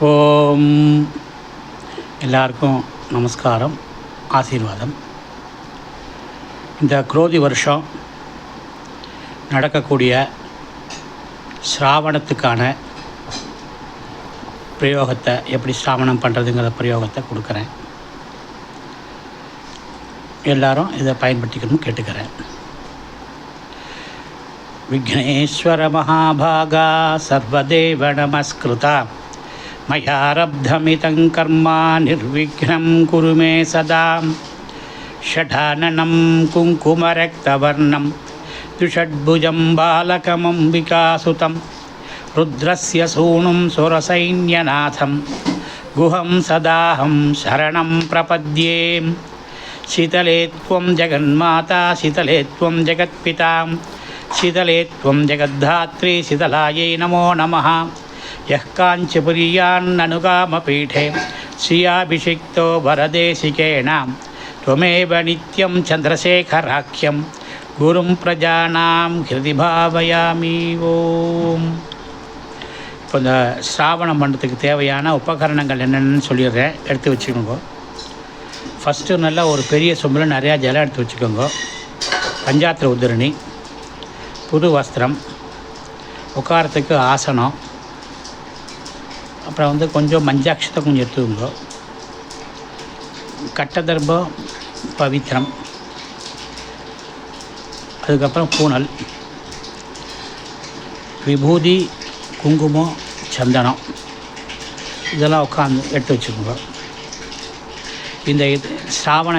ஓம் எல்லாருக்கும் நமஸ்காரம், ஆசீர்வாதம். இந்த குரோதி வருஷம் நடக்கக்கூடிய ஸ்ராவணத்துக்கான பிரயோகத்தை, எப்படி ஸ்ராவணம் பண்ணுறதுங்கிற பிரயோகத்தை கொடுக்குறேன். எல்லாரும் இதை பயன்படுத்திக்கணும்னு கேட்டுக்கிறேன். விக்னேஸ்வர மகாபாகா சர்வதேவ நமஸ்கிருதா மயாரப்தமிதம் கர்மா நிர்விக்னம் குரு மே சதா. ஷடானனம் குங்குமரக்தவர்ணம் துஷட்புஜம் பாலகமம்பிகாசுதம் ருத்ரஸ்ய சூனும் சுரசைன்யநாதம் குஹம் சதாஹம் சரணம் பிரபத்யே. शीतले त्वं जगन्माता शीतले त्वं जगत्पिता शीतले त्वं जगद्धात्री शीतलायै नमो नमः. यः काञ्चीपुर्यान्ननुगामपीठे श्रियाभिषिक्तो वरदेशिकेन त्वमेव नित्यं चन्द्रशेखराख्यं गुरुं प्रजानां हृदि भावयामि. ஓம். இப்போ இந்த ஸ்ராவணம் பண்ணுறதுக்கு தேவையான உபகரணங்கள் என்னென்னு சொல்லிடுறேன், எடுத்து வச்சுக்கோங்க. ஃபஸ்ட்டு நல்லா ஒரு பெரிய சொம்பில் நிறையா ஜலம் எடுத்து வச்சுக்கோங்க. பஞ்சாத்திர உதிரணி, புது வஸ்திரம், உட்காரத்துக்கு ஆசனம், அப்புறம் கொஞ்சம் மஞ்சாட்சத்தை கொஞ்சம் எடுத்துக்கோங்க. கட்டதர்பம் பவித்திரம், அதுக்கப்புறம் பூனல், விபூதி, குங்குமம், சந்தனம், இதெல்லாம் உட்காந்து எடுத்து வச்சுக்கோங்க. இந்த ஸ்ராவண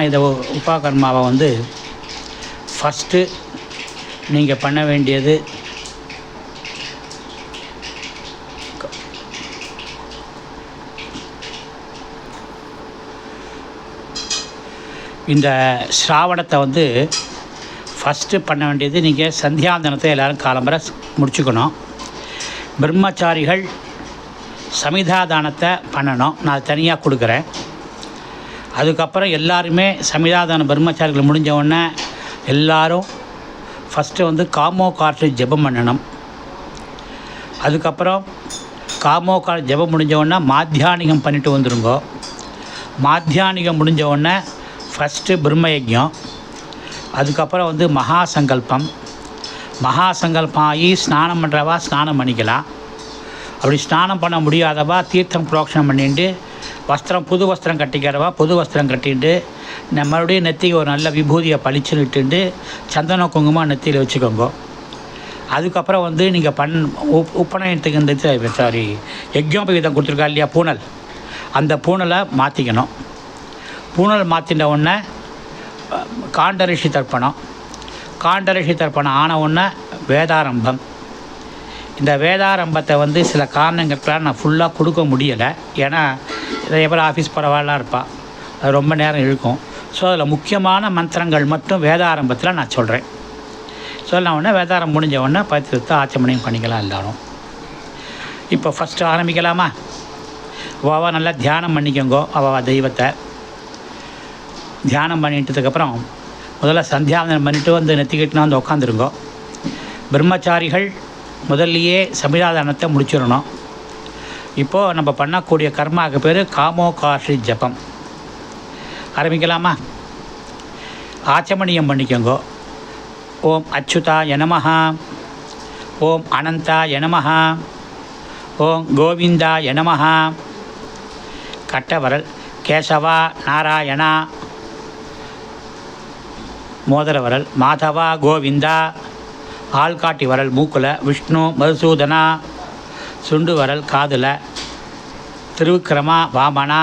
உபகர்மாவை ஃபஸ்ட்டு நீங்கள் பண்ண வேண்டியது இந்த ஸ்ராவணத்தை ஃபஸ்ட்டு பண்ண வேண்டியது நீங்கள் சந்தியாந்தனத்தை எல்லோரும் காலம்பரை முடிச்சுக்கணும். பிரம்மச்சாரிகள் சமிதாதானத்தை பண்ணணும், நான் தனியாக கொடுக்குறேன். அதுக்கப்புறம் எல்லாருமே சமிதாதான பிரம்மச்சாரிகள் முடிஞ்சவுடனே எல்லோரும் ஃபஸ்ட்டு காமோகார்ஷி ஜெபம் பண்ணணும். அதுக்கப்புறம் காமோகார்ஷி ஜெபம் முடிஞ்சவுடனே மாத்தியானிகம் பண்ணிட்டு வந்துடுங்கோ. மாத்தியானிகம் முடிஞ்சவுடனே ஃபஸ்ட்டு பிரம்மயஜம், அதுக்கப்புறம் மகாசங்கல்பம். மகாசங்கல்பம் ஆகி ஸ்நானம் பண்ணுறவா ஸ்நானம் பண்ணிக்கலாம். அப்படி ஸ்நானம் பண்ண முடியாதவா தீர்த்தம் புரோக்ஷனம் பண்ணிட்டு வஸ்திரம், புது வஸ்திரம் கட்டிக்கிறவா புது வஸ்திரம் கட்டிட்டு மறுபடியும் நெத்திக்கு ஒரு நல்ல விபூதியை பளிச்சுன்னு இட்டுண்டு சந்தன குங்குமம் நெத்தியில் வச்சுக்கோங்க. அதுக்கப்புறம் நீங்கள் உப்பநயனத்துக்கு யஜ்ஞோபவீதம் கொடுத்துருக்கா இல்லையா, பூனல், அந்த பூனலை மாற்றிக்கணும். பூனல் மாற்றின உடனே காண்டரிஷி தர்ப்பணம். காண்டரிஷி தர்ப்பணம் ஆன உடனே வேதாரம்பம். இந்த வேதாரம்பத்தை சில காரணங்களுக்கெல்லாம் நான் ஃபுல்லாக கொடுக்க முடியலை. ஏன்னா இதை எப்போ ஆஃபீஸ் பரவாயில்லாம் இருப்பாள், அது ரொம்ப நேரம் இழுக்கும். ஸோ அதில் முக்கியமான மந்திரங்கள் மட்டும் வேதாரம்பத்தில் நான் சொல்கிறேன். சொன்ன உடனே வேதாரம் முடிஞ்ச உடனே பத்திரத்தை ஆச்சமணியம் பண்ணிக்கலாம் எல்லாரும். இப்போ ஃபஸ்ட்டு ஆரம்பிக்கலாமா? அவள் நல்லா தியானம் பண்ணிக்கோங்கோ. அவள் தெய்வத்தை தியானம் பண்ணிட்டதுக்கப்புறம் முதல்ல சந்தியாவந்தனம் பண்ணிவிட்டு நெத்திக்கிட்டுனா உட்காந்துருங்கோ. பிரம்மச்சாரிகள் முதல்லையே சமிதாதானத்தை முடிச்சிடணும். இப்போது நம்ம பண்ணக்கூடிய கர்மாவுக்கு பேர் காமோகார்ஷி ஜபம். ஆரம்பிக்கலாமா? ஆச்சமணியம் பண்ணிக்கோங்கோ. ஓம் அச்சுதாய நமஹ, ஓம் அனந்தாய நமஹ, ஓம் கோவிந்தாய நமஹ. கட்டவரல் கேசவா நாராயணா, மோதிர வரல் மாதவா கோவிந்தா, ஆள்காட்டி வரல் மூக்கில் விஷ்ணு மதுசூதனா, சுண்டு வரல் காதில் திருவிக்கிரமா வாமனா,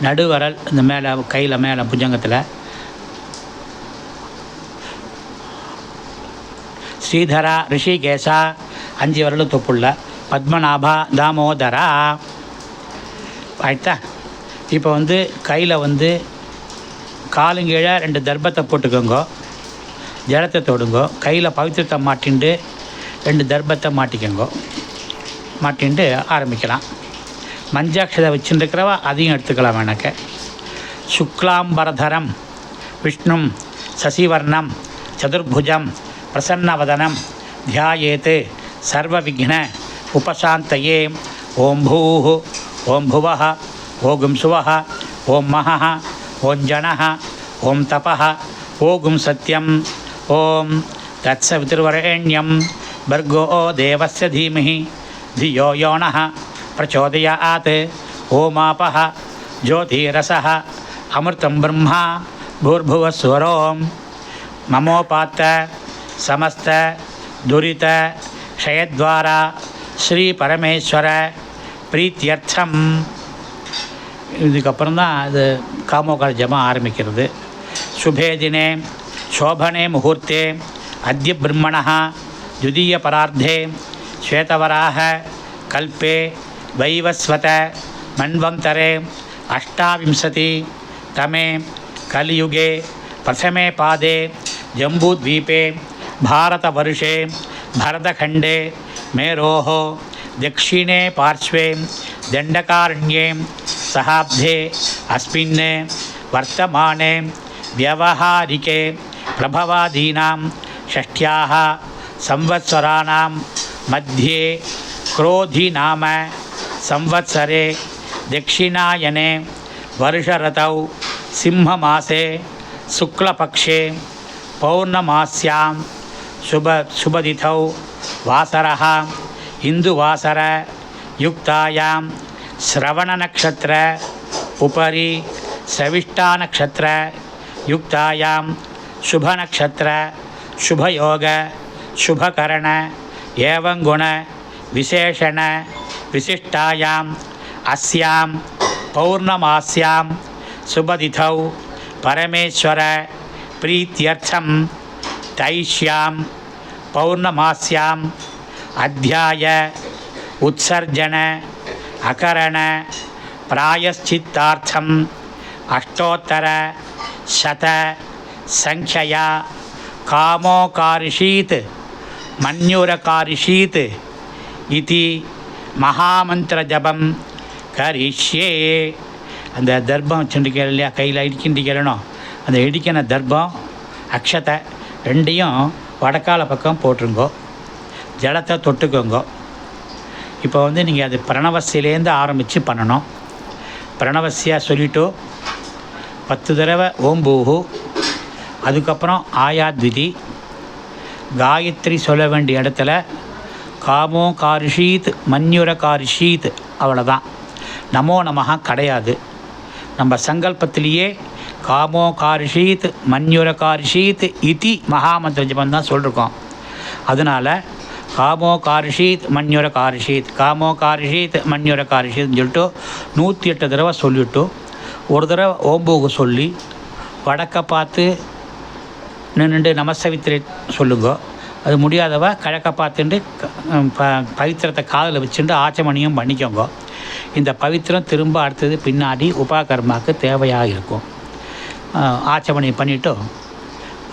நடுவரல் இந்த மேலே கையில் மேலே புஜங்கத்தில், ஸ்ரீதரா ரிஷிகேசா, 5 வரலும் தொப்புள்ள, பத்மநாபா தாமோதரா. ஆயிட்டா? இப்போ கையில் காலுங்கீழே 2 தர்பத்தை போட்டுக்கோங்க. ஜலத்தை தொடுங்கோ. கையில் பவித்திரத்தை மாட்டின்ட்டு 2 தர்பத்தை மாட்டிக்கோங்க. மாட்டின்ட்டு ஆரம்பிக்கலாம். மஞ்சாட்சதை வச்சுருக்கிறவா அதையும் எடுத்துக்கலாம். எனக்கு சுக்லாம்பரதரம் விஷ்ணும் சசிவர்ணம் சதுர்புஜம் பிரசன்னவதனம் தியாயேத் சர்வவிக்ன உபசாந்தயே. ஓம் பூஹு ஓம் புவः ஓகும் சுவः ஓம் மகः ஓம் ஜனः ஓம் தபः ஓகும் சத்யம் ஓம் தத்சவிதுர்வரேண்யம் भर्गो देवस्य धीमहि धियो यो नः प्रचोदयात् ओमापः ज्योतिरसः अमृतं ब्रह्मा भूर्भुवस्वरों ममोपात्त समस्त दुरित क्षयद्वारा श्री परमेश्वर प्रीत्यर्थम இதுக்கப்புறம் தான் அது காமோகார ஜபம் ஆரம்பிக்கிறது. சுபே தினே சோபனே முகூர்த்தே அத்ய பிரம்மணः द्वितीय परार्धे श्वेतवराह कल्पे वैवस्वत मन्वन्तरे अष्टाविंशति तमे कलियुगे प्रथमे पादे जम्बूद्वीपे भारतवर्षे भरतखण्डे मेरोः दक्षिणे पार्श्वे दण्डकारण्ये सहाब्दे अस्मिन् वर्तमाने व्यवहारिके प्रभवादीनां षष्ट्याः संवत्सराणां मध्ये क्रोधी नाम संवत्सरे दक्षिणायने वर्षरतौ सिंहमासे शुक्लपक्षे पौर्णमास्यां शुभतिथौ वासरः हिन्दुवासर युक्तायां श्रवणनक्षत्र उपरि सविष्टानक्षत्र युक्तायां शुभनक्षत्र शुभयोग शुभकरण एवं गुण विशेषण विशिष्टायां अस्यां पौर्णमास्यां शुभतिथौ परमेश्वर प्रीत्यर्थं तैष्यां पौर्णमास्यां अध्याय उत्सर्जन अकरण प्रायश्चित्तार्थं अष्टोत्तर शत संख्यया कामोकारिषीत् मन्युरकारिषीत् इति महामंत्र जपम करिष्ये. அந்த தர்பம் வச்சுருக்க இல்லையா, கையில் இடிக்கின்றணும். அந்த இடிக்கின தர்பம் அக்ஷத்தை ரெண்டையும் வடக்கால பக்கம் போட்டுருங்கோ, ஜலத்தை தொட்டுக்கோங்க. இப்போ நீங்கள் அது பிரணவசிலேருந்து ஆரம்பித்து பண்ணணும். பிரணவசியாக சொல்லிவிட்டு 10 தடவை ஓம் பூஹு, அதுக்கப்புறம் ஆயாத்விதி, காயத்ரி சொல்ல வேண்டிய இடத்துல காமோ காரிஷீத் மன்யுர காரிஷீத், அவ்வளோதான். நமோ நமஹா கிடையாது. நம்ம சங்கல்பத்திலேயே காமோ காரிஷீத் மன்யுர காரிஷீத் இதி மகாமந்திர ஜபம் தான் சொல்லியிருக்கோம். அதனால் காமோ காரிஷீத் மன்யுர காரிஷீத், காமோ காரிஷீத் மன்யுர காரிஷீத்னு சொல்லிட்டு 108 தடவை சொல்லிவிட்டு ஒரு தடவை ஓம்பூகு சொல்லி வடக்க பார்த்து நின்று நமஸ்தவித்திரை சொல்லுங்க. அது முடியாதவ கிழக்க பார்த்துட்டு பவித்திரத்தை காதில் வச்சுட்டு ஆச்சமணியும் பண்ணிக்கோங்க. இந்த பவித்திரம் திரும்ப அடுத்தது பின்னாடி உபாகர்மாவுக்கு தேவையாக இருக்கும். ஆச்சமணி பண்ணிவிட்டு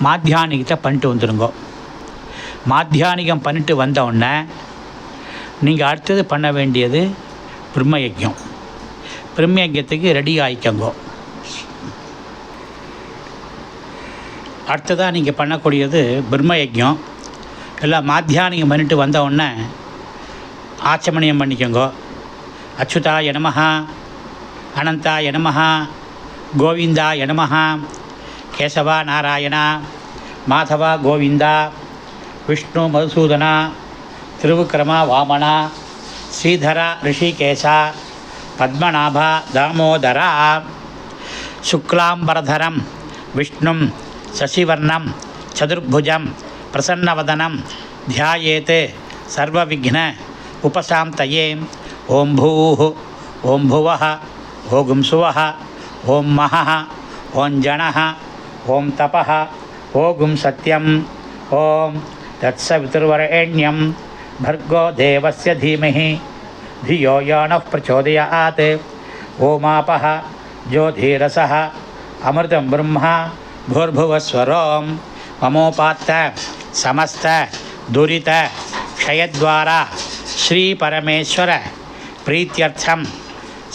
மாத்தியானிகத்தை பண்ணிட்டு வந்துடுங்க. மாத்தியானிகம் பண்ணிட்டு வந்தவுடனே நீங்கள் அடுத்தது பண்ண வேண்டியது பிரம்மயஜம். பிரம்மயஜத்துக்கு ரெடி ஆகிக்கோங்க. அடுத்ததாக நீங்கள் பண்ணக்கூடியது பிரம்மயஜம். எல்லாம் மாத்தியானிகம் பண்ணிட்டு வந்தவுடனே ஆச்சமணியம் பண்ணிக்கோங்க. அச்சுதாய நமஹ, அனந்தாய நமஹ, கோவிந்தாய நமஹ, கேசவா நாராயணா, மாதவா கோவிந்தா, விஷ்ணு மதுசூதனா, திருவிக்ரமா வாமனா, ஸ்ரீதரா ரிஷிகேசா, பத்மநாபா தாமோதரா, சுக்லாம்பரதரம் விஷ்ணும் சசிவர்ணம் சதுர்புஜம் பிரசன்னவதனம் ध्यायेत् सर्वविघ्न उपशान्तये. ओं भूः ओं भुवः ओं सुवः ओं महः ओं जनः ओं तपः ओं सत्यम् ओं तत्सवितुर्वरेण्यं भर्गो देवस्य धीमहि धियो यो नः प्रचोदयात्. ओमापः ज्योतिरसः अमृतं ब्रह्मा भूर्भुवस्वरों ममोपात्त समस्त दुरित क्षयद्वारा श्री परमेश्वर प्रीत्यर्थम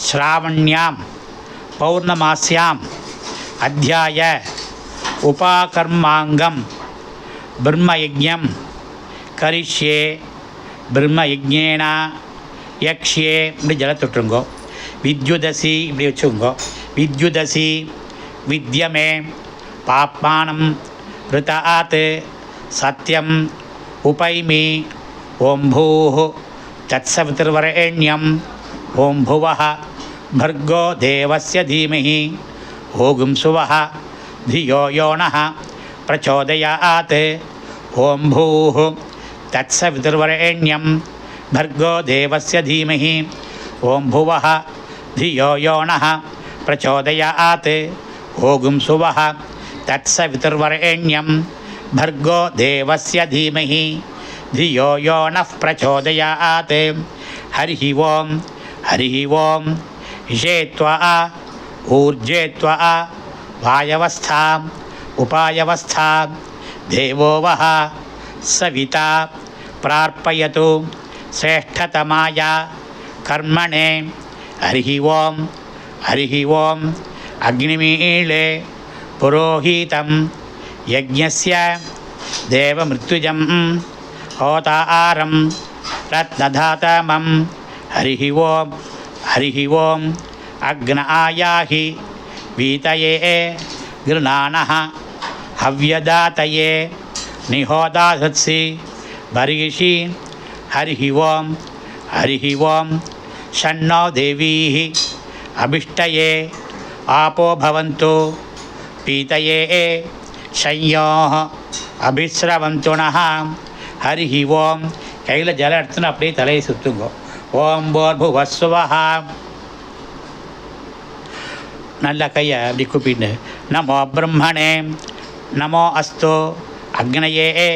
श्रावण्यां पौर्णमास्यां अध्याय उपाकर्मांगं ब्रह्मयज्ञं करिष्ये. ब्रह्मयज्ञेन यक्ष्ये. இப்படி ஜல தொட்டுருங்கோ. வித்யுதசி இப்படி வச்சுக்கோங்க. வித்யுதசி வித்யமே பாப்மானம் ரிதாத் சத்யம் உபைமி ஓம் பூஹ் தத்சவிதுர்வரேண்யம் ஓம் புவः भर्गो देवस्य धीमहि ओगुं सुवः धियो यो नः प्रचोदयात् ओं भूः तत्सवितुर्वरेण्यं भर्गो देवस्य धीमहि ओं भुवः धियो यो नः प्रचोदयात् ओगुं सुवः तत्सवितुर्वरेण्यं भर्गो देवस्य धीमहि धियो यो नः प्रचोदयात् हरिः ओं हरिः ओं ईशेत्वा ऊर्जेत्वा वायवस्था उपायवस्था देवो वः सविता प्रार्पयतु श्रेष्ठतमाय कर्मणे हरिः ओं अग्निमीळे पुरोहितं यज्ञस्य देवमृत्युजं होतारं रत्नधातमं हरिः ओं अग्नायाहि वीतये गृणानः हव्यदातये निहोदाधत्सि बर्हिषि हरिः ओं शन्नो देवीः अभिष्टये आपो भवन्तु पीतये शंयोः अभिस्रवन्तु नः हरिः ओं கையில் ஜலம் எடுத்துன்னு அப்படியே தலையை சுற்றுங்கோ. ஓம் போர்புவஸ்வஹ நல்ல கையை அப்படி கூப்பிட்டு நமோ பிரம்மணே நமோ அஸ்து அக்னயே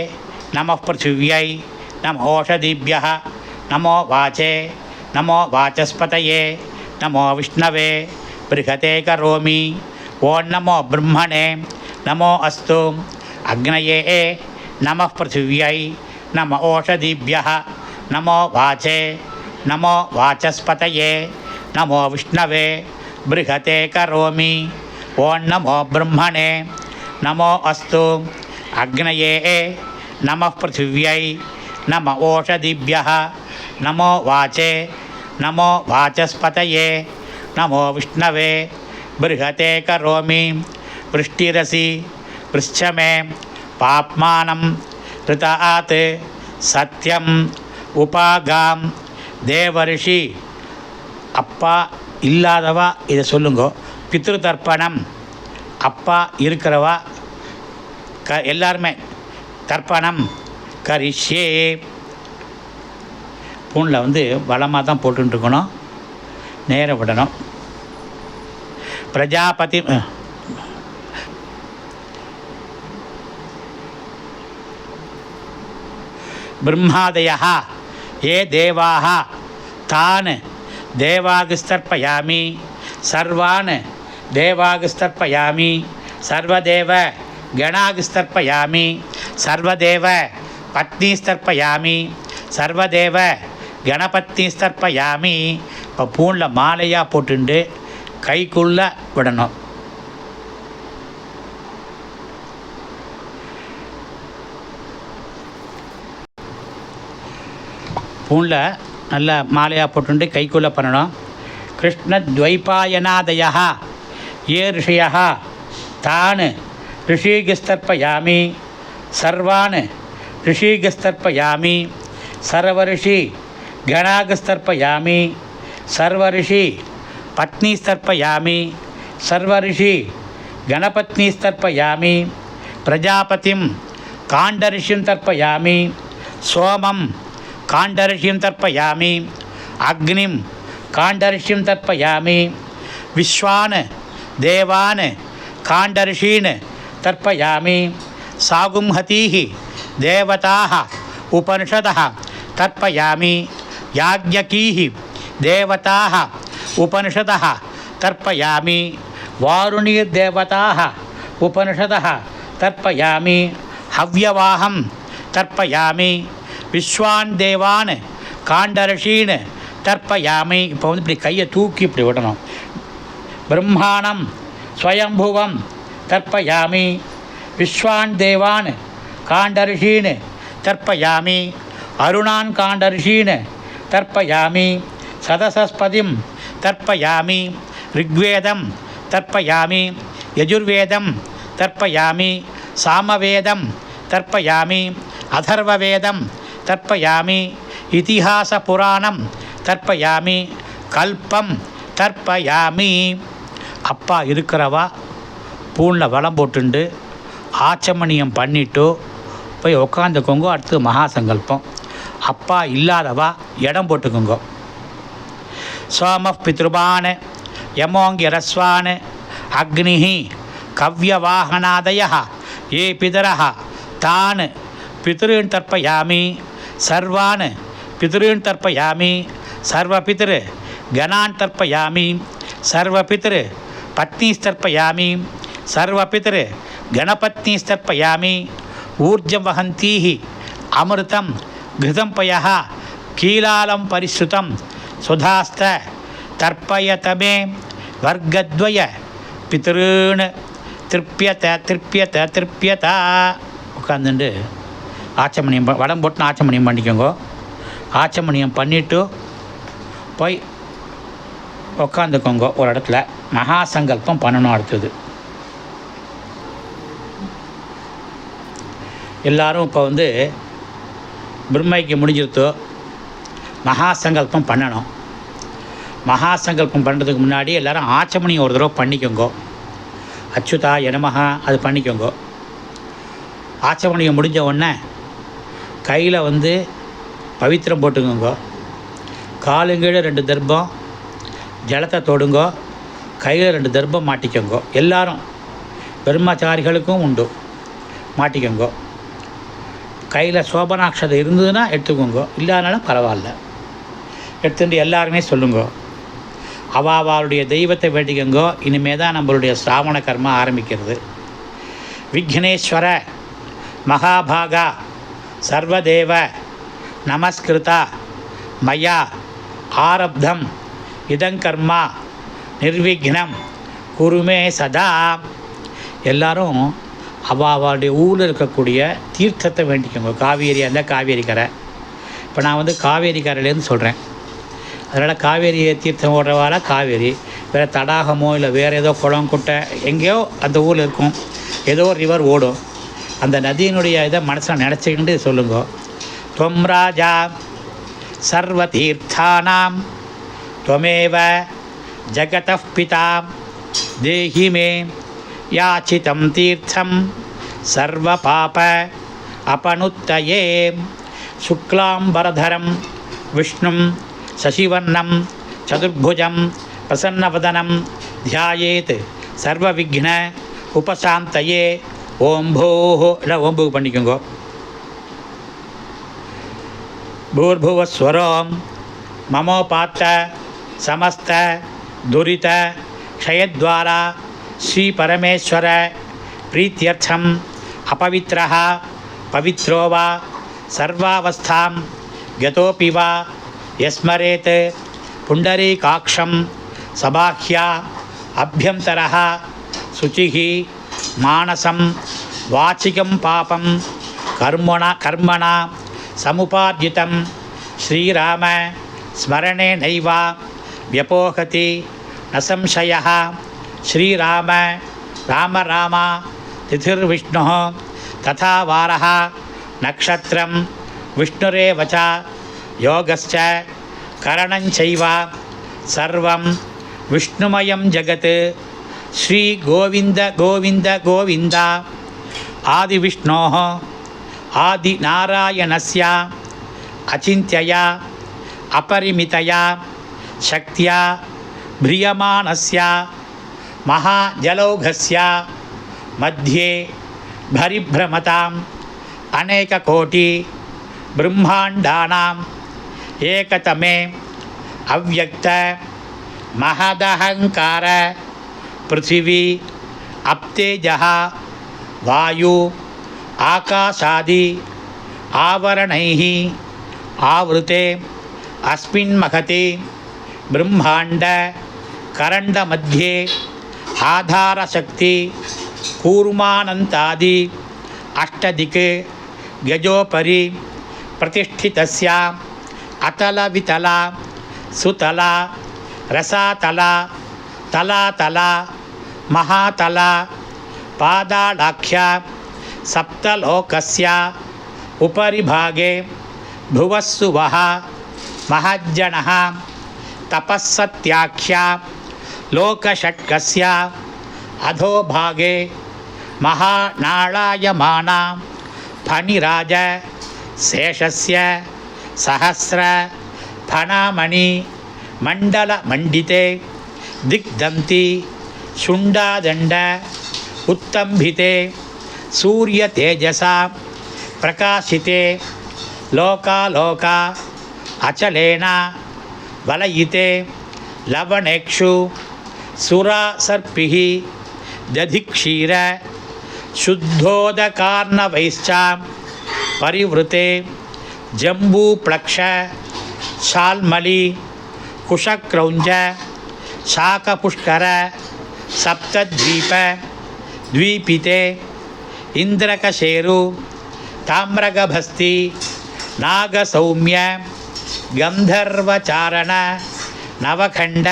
நமோ பிருத்திவ்யை நமோ ஓஷதிभ्यः நமோ வாச்சே நமோ வாச்சஸ்பதயே நமோ விஷ்ணவே பிருகதே கரோமி. ஓம் நமோ பிரம்மணே நமோ அஸ்து அக்னயே நமோ பிருத்திவ்யை நமோ ஓஷதிभ्यः நமோ வாச்சே நமோ வாச்சஸ்பதயே நமோ விஷ்ணவே பிருகதே கரோமி. ஓம் நமோ பிரம்மணே நமோ அஸ்து அக்னயே நமோ பிருத்திவ்யை நமோ ஓஷதிभ्यः நமோ வாச்சே நமோ வாச்சஸ்பதயே நமோ விஷ்ணவே பிருகதே கரோமி. விருஷ்டிரசி விருஷ்சமே பாப்மானம் ரிதாத் சத்யம் உபாகாம் தேவரிஷி. அப்பா இல்லாதவா இதை சொல்லுங்கோ. பித்ரு தர்ப்பணம் அப்பா இருக்கிறவா எல்லாருமே தர்ப்பணம் கரிஷ்யே. பூனில் பலமாக தான் போட்டுருக்கணும், நேர விடணும். பிரஜாபதி ब्रह्मादयः ये देवाः तान् देवागस्तर्पयामि सर्वान् देवागस्तर्पयामि सर्वदेव गणागस्तर्पयामि सर्वदेव पत्नीस्तर्पयामि सर्वदेव गणपत्नीस्तर्पयामि. இப்போ பூனில் மாலையாக போட்டுண்டு கைக்குள்ளே விடணும். பூனில் நல்லா மாலையாக போட்டுண்டு கைக்குள்ளே பண்ணணும். கிருஷ்ணத்வைபாயனாதயா ये ऋषयः तान् ऋषिगस्तर्पयामि सर्वान् ऋषिगस्तर्पयामि सर्वऋषि गणागस्तर्पयामि सर्वऋषि पत्नीस्तर्पयामि सर्वऋषि गणपत्नीस्तर्पयामि प्रजापतिं काण्डऋषिं तर्पयामि सोमं काण्डऋषिं तर्पयामि अग्निं काण्डऋषिं तर्पयामि विश्वान् देवान् काण्डऋषीन् तर्पयामि सागुंहतीः देवताः उपनिषदः तर्पयामि याज्ञकीः देवताः उपनिषदः तर्पयामि वारुणीर्देवताः उपनिषदः तर्पयामि हव्यवाहं तर्पयामि विश्वान् देवान् काण्डऋषीन् तर्पयामि. இப்போ இப்படி கையை தூக்கி இப்படி விடணும். ब्रह्माणं स्वयंभुवं तर्पयामि विश्वान् देवान् काण्डऋषीन् तर्पयामि अरुणान् काण्डऋषीन् तर्पयामि सदसस्पतिं தர்ப்பயாமி, ரிக்வேதம் தர்ப்பயாமி, யஜுர்வேதம் தர்ப்பயாமி, சாமவேதம் தர்ப்பயாமி, அதர்வவேதம் தர்ப்பயாமி, இதிஹாச புராணம் தர்ப்பயாமி, கல்பம் தர்ப்பயாமி. அப்பா இருக்கிறவா பூனில் வளம் போட்டுண்டு ஆச்சமணியம் பண்ணிட்டு போய் உக்காந்துக்கோங்க. அடுத்து மகாசங்கல்பம். அப்பா இல்லாதவா இடம் போட்டுக்கோங்க. சோம பித்ருபான் யமோங்கிரஸ்வான் அக்னிஹி கவ்யவாகனாதய ஏ பிதரஹ தான் பித்ருன் தர்ப்பயாமி, சர்வான் பித்ருன் தர்ப்பயாமி, சர்வபித்ரு கணான் தர்ப்பயாமி, சர்வபித்ரு பத்னிஸ்தர்ப்பயாமி, சர்வபித்ரு கணபத்னிஸ்தர்ப்பயாமி. ஊர்ஜம் வஹந்தீஹி அமிர்தம் கிருதம் பயः கீலாலம் பரிசுத்தம் சுதாஸ்த தர்ப்பயதமே வர்க்கத்வய பித்ருன் திருப்பியத திருப்பியத திருப்பியதா. உட்காந்துட்டு ஆச்சமணியம் வடம் போட்டுன்னு ஆச்சமணியம் பண்ணிக்கோங்க. ஆச்சமணியம் பண்ணிவிட்டு போய் உக்காந்துக்கோங்க ஒரு இடத்துல. மகாசங்கல்பம் பண்ணணும். அடுத்தது எல்லோரும் இப்போ பிரம்மைக்கு முடிஞ்சிருத்தோ மகாசங்கல்பம் பண்ணணும். மகாசங்கல்பம் பண்ணுறதுக்கு முன்னாடி எல்லோரும் ஆச்சமணியம் ஒரு தடவை பண்ணிக்கோங்க. அச்சுதா எனமஹா அது பண்ணிக்கோங்க. ஆச்சமணியம் முடிஞ்ச உடனே கையில் பவித்திரம் போட்டுக்கோங்க. காலுங்கீழ 2 தர்ப்பம் ஜலத்தை தொடுங்க. கையில் 2 தர்ப்பம் மாட்டிக்கோங்க. எல்லாரும் பிரம்மச்சாரிகளுக்கும் உண்டு, மாட்டிக்கோங்க. கையில் சோபனாட்சதை இருந்ததுன்னா எடுத்துக்கோங்க, இல்லாதனாலும் பரவாயில்ல. எடுத்துட்டு எல்லாருமே சொல்லுங்க. அவளுடைய தெய்வத்தை வேண்டிக்கோங்க. இனிமே தான் நம்மளுடைய சிராவண கர்மா ஆரம்பிக்கிறது. விக்னேஸ்வர மகாபாகா சர்வதேவ நமஸ்கிருதா மயா ஆரப்தம் இதங்கர்மா நிர்விக்னம் குருமே சதா. எல்லாரும் அவளுடைய ஊரில் இருக்கக்கூடிய தீர்த்தத்தை வேண்டிக்கோங்க. காவேரி அந்த காவேரி கரை. இப்போ நான் காவேரி கரையிலேருந்து சொல்கிறேன். அதனால் காவேரி தீர்த்தம் ஓடுறவால காவேரி, வேறு தடாகமோ இல்லை வேறு ஏதோ குளம் குட்டை எங்கேயோ அந்த ஊரில் இருக்கும், ஏதோ ரிவர் ஓடும். அந்த நதியினுடைய இதை மனசில் நினச்சிக்கிட்டு சொல்லுங்க. துவம் ராஜா சர்வ தீர்த்தானாம் துவமேவ ஜகதः பிதா தேஹி மே யாச்சிதம் தீர்த்தம் சர்வ பாப அபனுத்தயே. சுக்லாம்பரதரம் விஷ்ணும் சசிவர்ணம் சதுர்புஜம் பிரசன்னவதனம் தியாயேத் சர்வவிக்ன உபசாந்தயே. ஓம் போஹோ இல்லை ஓம்பு பண்ணிக்கோங்க. பூர்புவஸ்வரோம் மமோபாத்த சமஸ்த துரித க்ஷயத்வாரா ஸ்ரீ பரமேஸ்வர பிரீத்தியர்த்தம் அபவித்ரः பவித்ரோ வா சர்வாவஸ்தாம் கதோபி வா யஸ்மரேத் புண்டரீகாக்ஷம் சபாஹ்யா அபியந்தரः சுச்சிः மானசம் வாச்சிகம் பாபம் கர்மணா சமுபார்ஜிதம் ஸ்ரீராம ஸ்மரணே நைவா வியபோகதி ந சம்சயः. ஸ்ரீராம ராம ராமா திதிர்விஷ்ணுः ததா வாரः நக்ஷத்ரம் விஷ்ணுரேவ ச யோகஸ்ச கரணஞ்சைவ சர்வம் விஷ்ணுமயம் ஜகத். ஸ்ரீ கோவிந்த கோவிந்த கோவிந்த. ஆதிவிஷ்ணோः ஆதிநாராயணஸ்ய அச்சிந்த்யயா அபரிமிதயா சக்தியா ப்ரியமாணஸ்ய மகாஜலௌகஸ்ய மத்தியே பரிப்ரமதாம் அநேககோட்டி பிரம்மாண்டானாம் ஏகதமே அவ்யக்த மகதஹங்கார பிருத்திவி அப்தேஜः வாயு ஆகாசாதி ஆவரணைः ஆவృతే அஸ்மின் மகதி பிரம்மாண்ட கரண்ட மத்தியே ஆதாரசக்தி கூர்மானந்தாதி அஷ்டதிக் கஜோபரி பிரதிஷ்டிதஸ்ய அத்தல விதல சுதல रसातला तलातला महातला पादालाख्या सप्तलोकस्य उपरि भागे भुवस्सुवः महज्जनः तपस्सत्याख्या लोकषट्कस्य अधोभागे महानाळायमाना फणिराज शेषस्य सहस्र फणामणि मण्डलमण्डिते दिग्दन्ति शुण्डादण्ड उत्तम्भिते सूर्यतेजसा प्रकाशिते लोकालोका अचलेन वलयिते लवणेक्षु सुरासर्पिः दधिक्षीर शुद्धोदकार्णवैश्च परिवृते जम्बूप्लक्ष शाल्मली कुशक्रौञ्ज शाकपुष्कर सप्तद्वीप द्वीपिते इन्द्रकशेरु ताम्रगभस्ति नागसौम्य गन्धर्वचारण नवखण्ड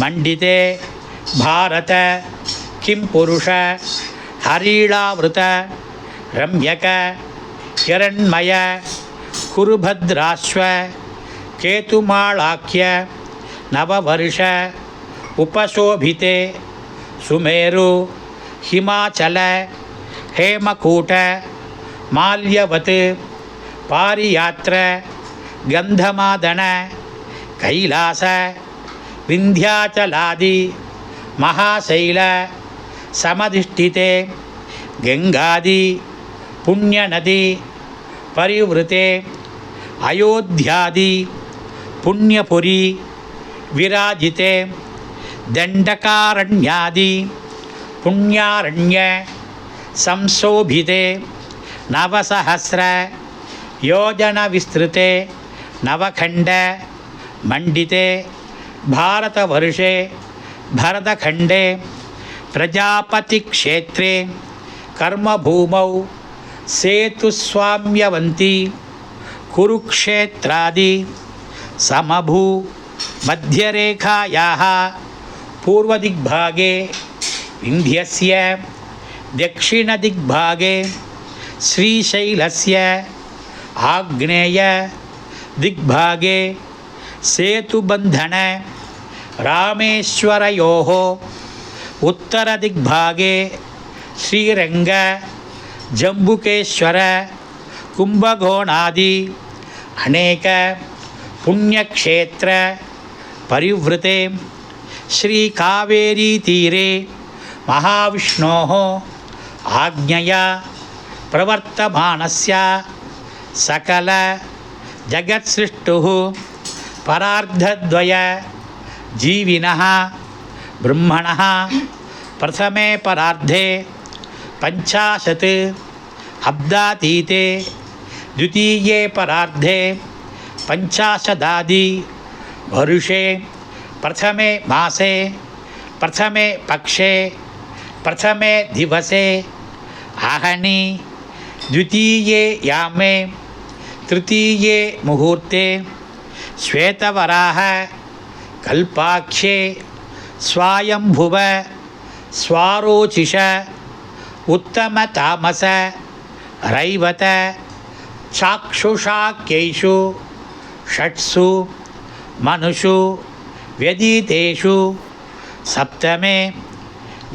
मण्डिते भारत किंपुरुष हरीलावृत रम्यक हिरण्मय कुरुभद्राश्व केतुमालाख्य नववर्ष उपशोभिते सुमेरु हिमाचल हेमकूट माल्यवत् पारियात्र गंधमादन कैलास विंध्याचलादि महाशैल समधिष्ठिते गंगादि पुण्यनदी परिवृते अयोध्यादि पुण्यपुरी विराजिते दंडकारण्यादि पुण्यारण्य संशोभिते नवसहस्र योजन विस्तृते नवखंड मंडिते भारतवर्षे भरतखंडे प्रजापति क्षेत्रे कर्मभूमौ सेतुस्वाम्यवन्ती कुरुक्षेत्रादि समभू मध्यरेखायाः पूर्वदिग्भागे विन्ध्यस्य दक्षिणदिग्भागे श्रीशैलस्य आग्नेय दिग्भागे सेतुबन्धन रामेश्वरयोः उत्तरदिग्भागे श्रीरंग जम्बुकेश्वर कुंभकोणादि अनेक पुण्यक्षेत्र परिवृते श्रीकावेरी तीरे महाविष्णोः आज्ञया प्रवर्तमानस्य सकल जगत्सृष्टुः परार्धद्वय जीविनः ब्रह्मणः प्रथमे परार्धे 50 अब्दातीते द्वितीये परार्धे 50 वर्षे प्रथमे मासे प्रथमे पक्षे प्रथमे दिवसे आहनि द्वितीये यामे तृतीये मुहूर्ते श्वेतवराह कल्पाक्षे स्वायंभुव स्वारोचिष उत्तम तामस रैवत चाक्षुषाख्यैषु षट्सु मनुषु व्यतीतेषु सप्तमे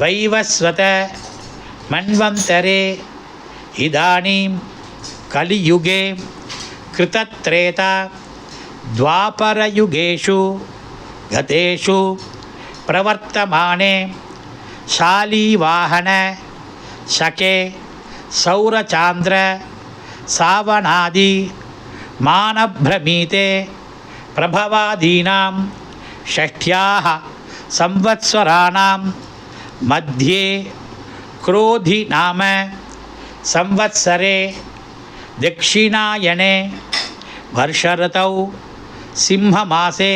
वैवस्वत मन्वन्तरे इदानीं कलियुगे कृतत्रेता द्वापरयुगेषु गतेषु प्रवर्तमाने शालीवाहन शके सौरचांद्र सावनादि मानभ्रमीते प्रभवादीनां षष्ठ्याः संवत्सराणां मध्ये क्रोधि नाम संवत्सरे दक्षिणायने वर्षऋतौ सिंहमासे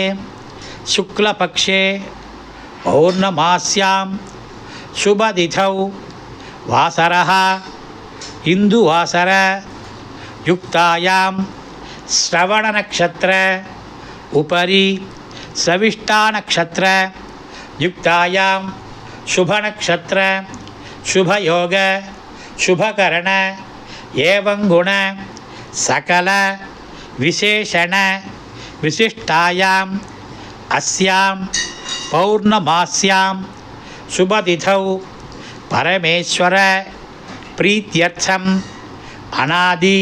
शुक्लपक्षे पौर्णमास्यां शुभतिथौ वासरः इंदुवासर युक्तायां श्रवणनक्षत्र उपरि सविष्टा नक्षत्र युक्तायां शुभ नक्षत्र शुभ योग शुभकरण एवं गुण सकल विशेषण विशिष्टायाम् अस्यां पौर्णमास्यां शुभतिथौ परमेश्वर प्रीत्यर्थम् अनादि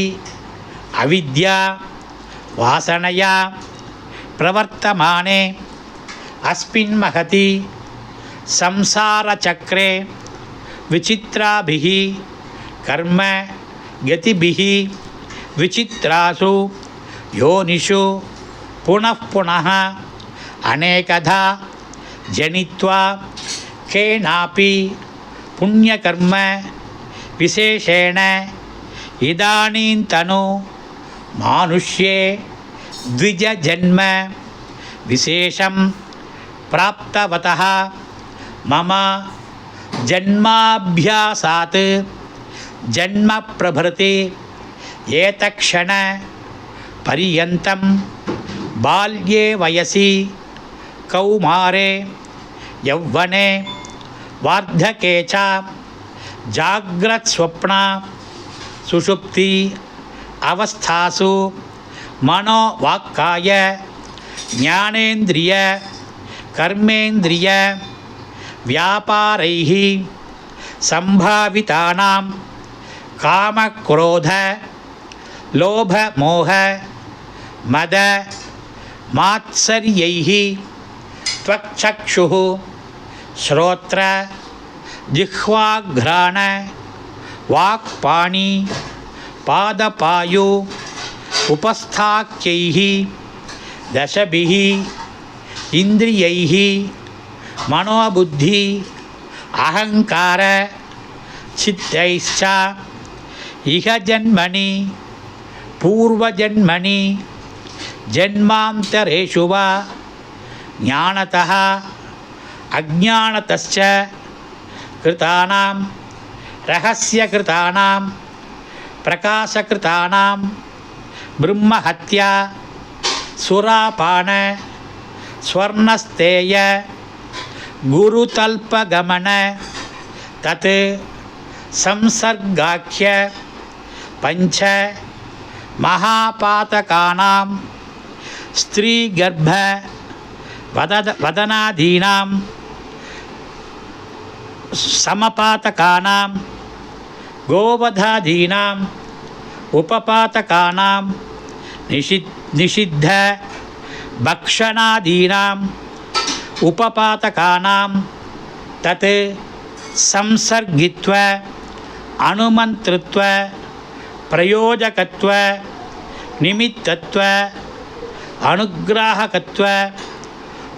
अविद्या वासनया प्रवर्तमाने अस्मिन् महति संसारचक्रे विचित्राभिः कर्म गतिभिः विचित्रासु योनिषु पुनः पुनः अनेकधा जनित्वा केनापि पुण्यकर्म विशेषेण इदानीन्तनु मानुष्ये द्विजजन्म विशेषं प्राप्तवतः मम जन्माभ्यासात् जन्म प्रभृति एतक्षण पर्यन्तं बाल्ये वयसि कौमारे यौवने वार्धके च जाग्रत्स्वप्न सुषुप्ति अवस्थासु मनोवाक्काय ज्ञानेन्द्रिय कर्मेन्द्रिय व्यापारैः संभावितानां कामक्रोध लोभ मोह मद मात्सर्यैः त्वक्चक्षुः श्रोत्र जिह्वाघ्राण वाक्पाणि पादपायु उपस्थाख्यैः दशभिः इन्द्रियैः मनोबुद्धि अहंकार चित्तैश्च इह जन्मनि पूर्वजन्मनि जन्मान्तरेषु वा ज्ञानतः अज्ञानतश्च कृतानां रहस्यकृतानां प्रकाशकृतानां ब्रह्महत्या सुरापान स्वर्णस्तेय गुरुतल्पगमन तत् संसर्गाख्य पंच महापातकानां स्त्रीगर्भ वदनादीनां समपातकानां गोवधादीनां उपपातकानां निषिद्ध भक्षणादीनां उपपातकानां तत् संसर्गित्व अनुमंतृत्व प्रयोजकत्व निमित्तत्व अनुग्राहकत्व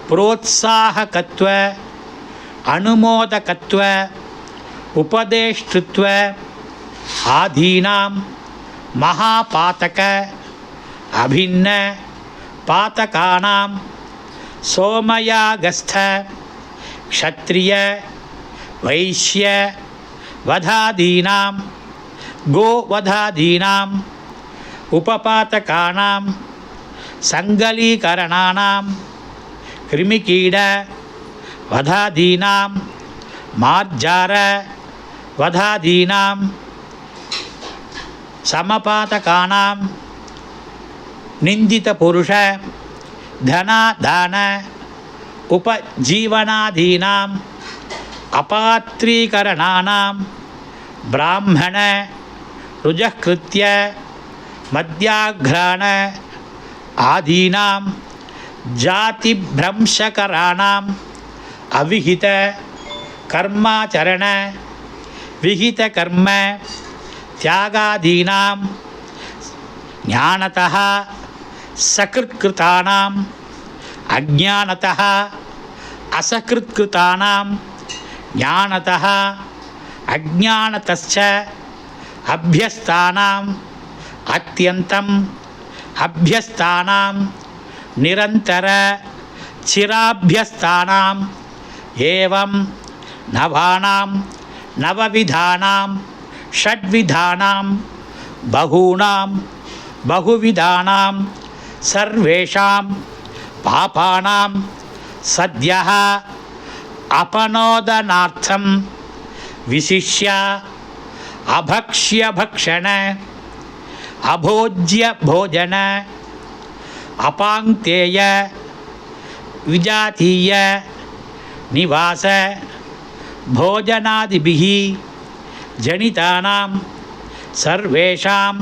प्रोत्साहकत्व अनुमोदकत्व उपदेष्टृत्व आदीनां महापातक अभिन्न पातकानां सोमयागस्थ क्षत्रिय वैश्य वधादीनां गोवधादीनां उपपातकानां संगलीकरणानां कृमिकीड वधादीनां मार्जार वधादीनां समपातकानां निंदितपुरुष धनादान उपजीवनादीनां अपात्रीकरणानां ब्राह्मण रुजकृत्य मद्याघ्राण आदीनां जातिभ्रंशकराणाम् अविहित कर्माचरण विहित कर्म त्यागादीनां ज्ञानतः सकृत्कृतानां अज्ञानतः असकृत्कृतानां ज्ञानतः अज्ञानतश्च अभ्यस्तानाम् अत्यन्तम् अभ्यस्तानां निरंतर चिराभ्यस्तानाम् एवं नवानां नवविधानां षड्विधानां बहूनां बहुविधानां सर्वेषां பாபானாம் சத்யஹ அபனோதனார்த்தம் விசிஷ்ய அபக்ஷ்ய பக்ஷண அபோஜ்ய போஜன அபாங்தேய விஜாதீய நிவாச போஜனாதிபிஹி ஜனிதானாம் சர்வேஷாம்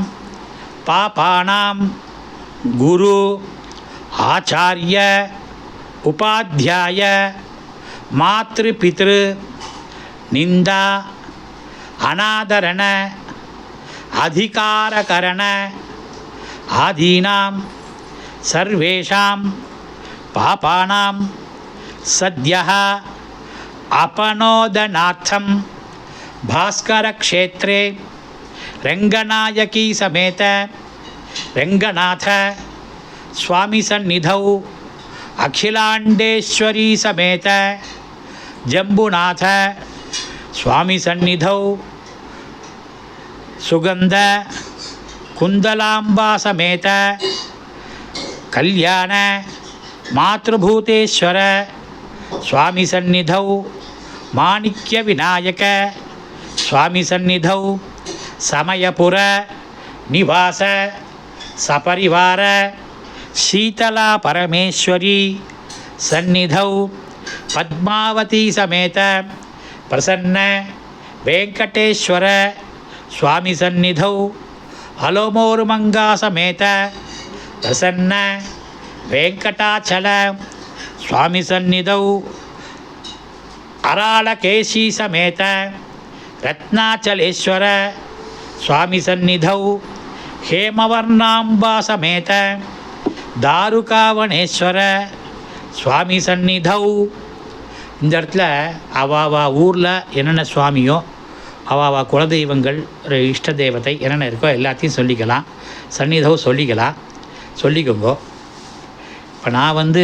பாபானாம் குரு ஆச்சாரிய உபாத்தியாய மாத்ருபித்ரு நிந்தா அநாதரண அதிகாரகரண ஆதீனாம் சர்வேஷாம் பாபானாம் சத்யஹ அபனோதனார்த்தம் பாஸ்கர க்ஷேத்ரே ரங்கநாயகி சமேத ரங்கநாத சுவாமி சந்நிதௌ அகிலாண்டேஸ்வரி சமேத ஜம்புநாத சுவாமி சந்நிதௌ சுகந்த குந்தலாம்பா சமேத கல்யாண மாத்ருபூதேஸ்வர சுவாமி சந்நிதௌ மாணிக்ய விநாயக சுவாமி சந்நிதௌ சமயபுர நிவாச சபரிவார சீதலா பரமேஸ்வரி சந்நிதௌ பத்மாவதி சமேத பிரசன்ன வெங்கடேஸ்வர சுவாமி சந்நிதௌ அலோமோருமங்கா சமேத பிரசன்ன வெங்கடாச்சல சுவாமி சந்நிதௌ அராளகேசி சமேத ரத்னாச்சலேஸ்வர சுவாமி சந்நிதௌ ஹேமவர்ணாம்பா சமேத தாருகாவனேஸ்வர சுவாமி சந்நிதௌ. இந்த இடத்துல அவாவா ஊரில் என்னென்ன சுவாமியோ அவாவா குலதெய்வங்கள் இஷ்ட தேவதை என்னென்ன இருக்கோ எல்லாத்தையும் சொல்லிக்கலாம், சந்நிதௌ சொல்லிக்கலாம், சொல்லிக்கோங்கோ. இப்போ நான்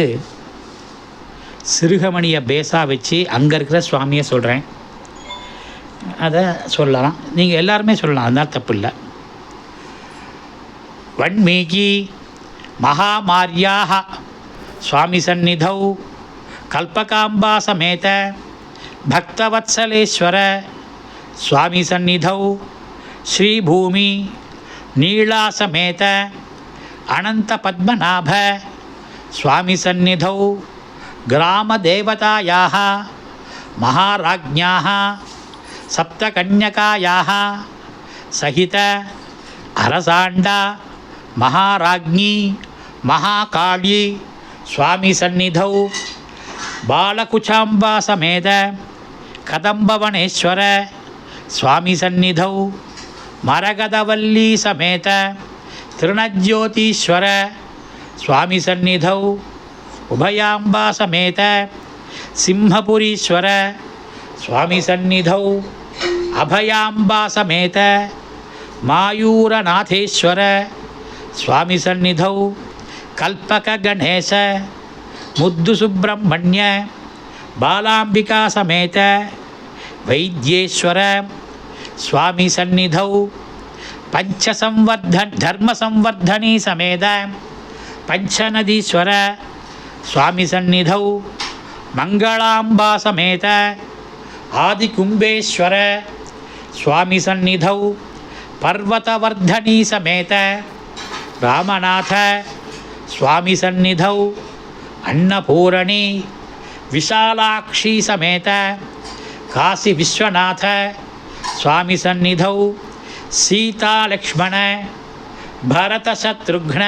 சிறுகமணியை பேஸாக வச்சு அங்கே இருக்கிற சுவாமியை சொல்கிறேன், அதை சொல்லலாம், நீங்கள் எல்லாருமே சொல்லலாம், அதனால் தப்பு இல்லை. வன்மீகி மகாமாரியாக சுவாமி சந்நிதௌ கல்பகாம்பா சமேத பக்தவத்சலேஸ்வர சுவாமி சந்நிதௌ ஸ்ரீபூமி நீளா சமேத அனந்த பத்மநாப சுவாமி சந்நிதௌ கிராமதேவதாயாः மகாராஜ்ஞாः சப்தகன்யகாயாः சகித அரசாண்டா மகாராஜ்ஞி மகாகாளி சுவாமி சந்நிதௌ பாலகுச்சாம்பா சமேத கதம்பவனேஸ்வர சுவாமி சந்நிதௌ மரகதவல்லி சமேத திருணஜ்யோதீஸ்வர சுவாமி சந்நிதௌ உபயாம்பா சமேத சிம்மபுரீஸ்வர சுவாமி சந்நிதௌ அபயாம்பா சமேத மாயூரநாதேஸ்வர சுவாமி சந்நிதௌ கல்பக கணேச முத்து சுப்பிரமணிய பாலாம்பிகா சமேத வைத்தியேஸ்வர சுவாமி சந்நிதௌ தர்மசம்வர்தனி சமேத பஞ்சநதீஸ்வர சுவாமி சந்நிதௌ மங்களாம்பா சமேத ஆதிகும்பேஸ்வர சுவாமி சந்நிதௌ பர்வதவர்தனி சமேத ராமநாத சுவாமி சந்நிதௌ அன்னபூரணி விஷாலாக்ஷி சமேத காசி விஸ்வநாத சுவாமி சந்நிதௌ சீதாலக்ஷ்மண பரதசத்ருக்ன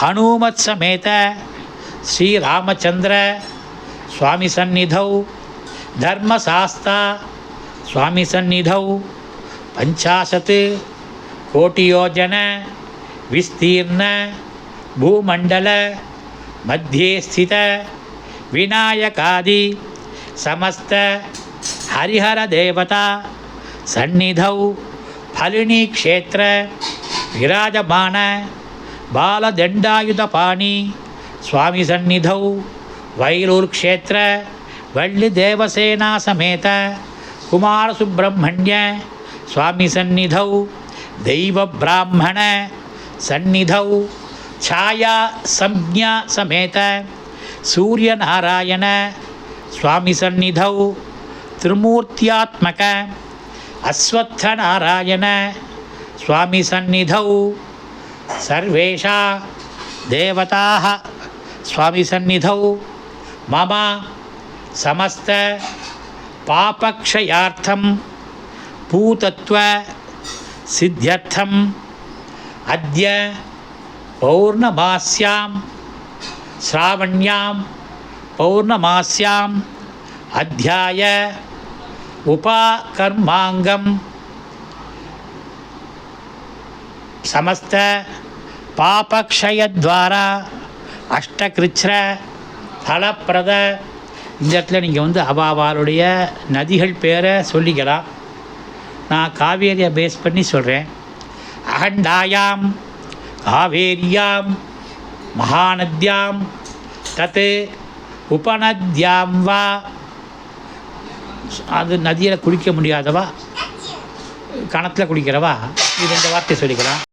ஹனுமத் சமேத ஸ்ரீராமச்சந்திர சுவாமி சந்நிதௌ தர்மசாஸ்தா சுவாமி சந்நிதௌ பஞ்சாசத் கோட்டியோஜன விஸ்தீர்ண பூமண்டல மத்தியே ஸ்தித விநாயகாதி சமஸ்த ஹரிஹர தேவதா சந்நிதௌ ஃபலினி க்ஷேத்ர விராஜமான பாலதண்டாயுதபாணி சுவாமி சந்நிதௌ வைலூர் க்ஷேத்ர வள்ளி தேவசேனா சமேத குமார சுப்பிரமணிய சுவாமி சந்நிதௌ தெய்வ பிராமண சந்நிதௌ ಛಾಯಾ ಸಂಜ್ಞಾ ಸಮೇತ ಸೂರ್ಯನಾರಾಯಣ ಸ್ವಾಮಿ ಸನ್ನಿಧೌ ತ್ರಿಮೂರ್ತ್ಯಾತ್ಮಕ ಅಶ್ವತ್ಥನಾರಾಯಣ ಸ್ವಾಮಿ ಸನ್ನಿಧೌ ಸರ್ವೇಷಾ ದೇವತಾಃ ಸ್ವಾಮಿ ಸನ್ನಿಧೌ ಮಮ ಸಮಸ್ತ ಪಾಪಕ್ಷಯಾರ್ಥಂ ಭೂತತ್ವ ಸಿದ್ಧ್ಯರ್ಥಂ ಅದ್ಯ ಪೌರ್ಣಮಾಸ್ಯಾಂ ಶ್ರಾವಣ್ಯಾಂ ಪೌರ್ಣಮಾಸ್ಯಾಂ ಅಧ್ಯಾಯ ಉಪಕರ್ಮಾಂಗಂ ಸಮಸ್ತ பாபக்ஷயத்வாரா அஷ்டகிருச்ர தலப்பிரத. இந்த இடத்துல நீங்கள் வந்து அவாவாளுடைய நதிகள் பேரை சொல்லிக்கலாம். நான் காவேரியை பேஸ் பண்ணி சொல்கிறேன். அகண்டாயாம் காவேரியாம் மகாநத்யாம் தத் உபநத்யாம் வா, அது நதியில் குளிக்க முடியாதவா, கணத்தில் குளிக்கிறவா, இது இந்த வார்த்தை சொல்லிக்கலாம்.